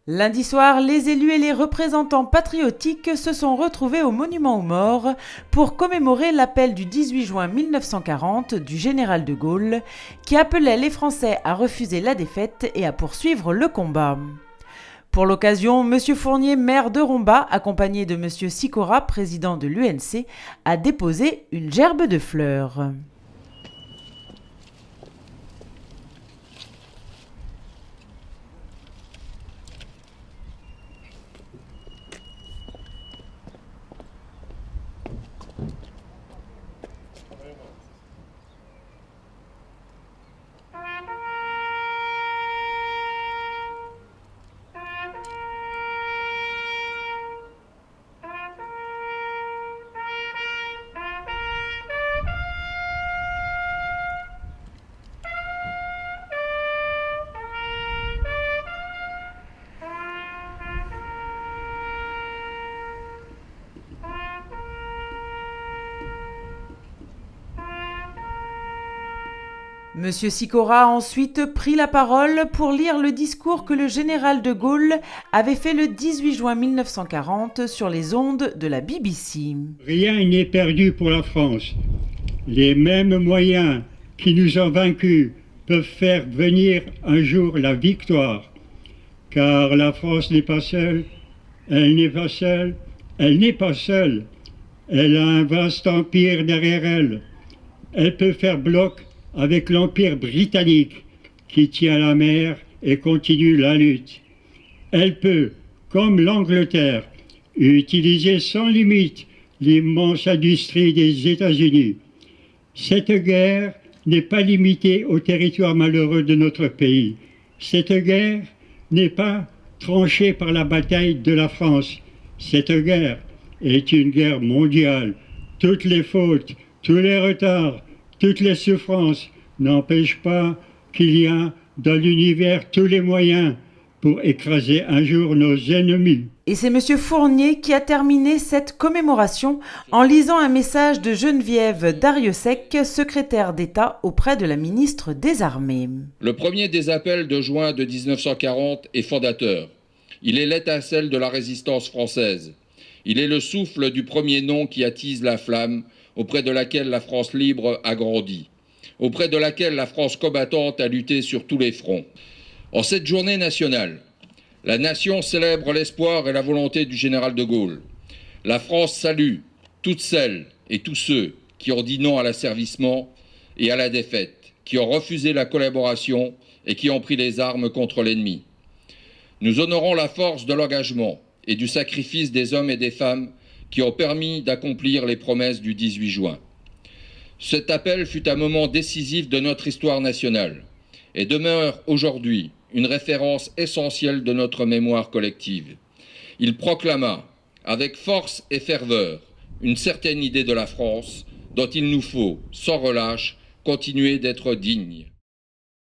Lundi soir, les élus et les représentants patriotiques se sont retrouvés au Monument aux Morts pour commémorer l'appel du 18 juin 1940 du général de Gaulle qui appelait les Français à refuser la défaite et à poursuivre le combat. Pour l'occasion, M. Fournier, maire de Rombat, accompagné de M. Sicora, président de l'UNC, a déposé une gerbe de fleurs. Monsieur Sicora a ensuite pris la parole pour lire le discours que le général de Gaulle avait fait le 18 juin 1940 sur les ondes de la BBC. Rien n'est perdu pour la France. Les mêmes moyens qui nous ont vaincus peuvent faire venir un jour la victoire. Car la France n'est pas seule, elle n'est pas seule, elle n'est pas seule. Elle a un vaste empire derrière elle. Elle peut faire bloc avec l'Empire britannique qui tient la mer et continue la lutte. Elle peut, comme l'Angleterre, utiliser sans limite l'immense industrie des États-Unis. Cette guerre n'est pas limitée au territoire malheureux de notre pays. Cette guerre n'est pas tranchée par la bataille de la France. Cette guerre est une guerre mondiale. Toutes les fautes, tous les retards, toutes les souffrances n'empêchent pas qu'il y a dans l'univers tous les moyens pour écraser un jour nos ennemis. Et c'est M. Fournier qui a terminé cette commémoration en lisant un message de Geneviève Darrieussecq, secrétaire d'État auprès de la ministre des Armées. Le premier des appels de juin de 1940 est fondateur. Il est l'étincelle de la résistance française. Il est le souffle du premier nom qui attise la flamme auprès de laquelle la France libre a grandi, auprès de laquelle la France combattante a lutté sur tous les fronts. En cette journée nationale, la nation célèbre l'espoir et la volonté du général de Gaulle. La France salue toutes celles et tous ceux qui ont dit non à l'asservissement et à la défaite, qui ont refusé la collaboration et qui ont pris les armes contre l'ennemi. Nous honorons la force de l'engagement et du sacrifice des hommes et des femmes qui ont permis d'accomplir les promesses du 18 juin. Cet appel fut un moment décisif de notre histoire nationale et demeure aujourd'hui une référence essentielle de notre mémoire collective. Il proclama, avec force et ferveur, une certaine idée de la France dont il nous faut, sans relâche, continuer d'être dignes.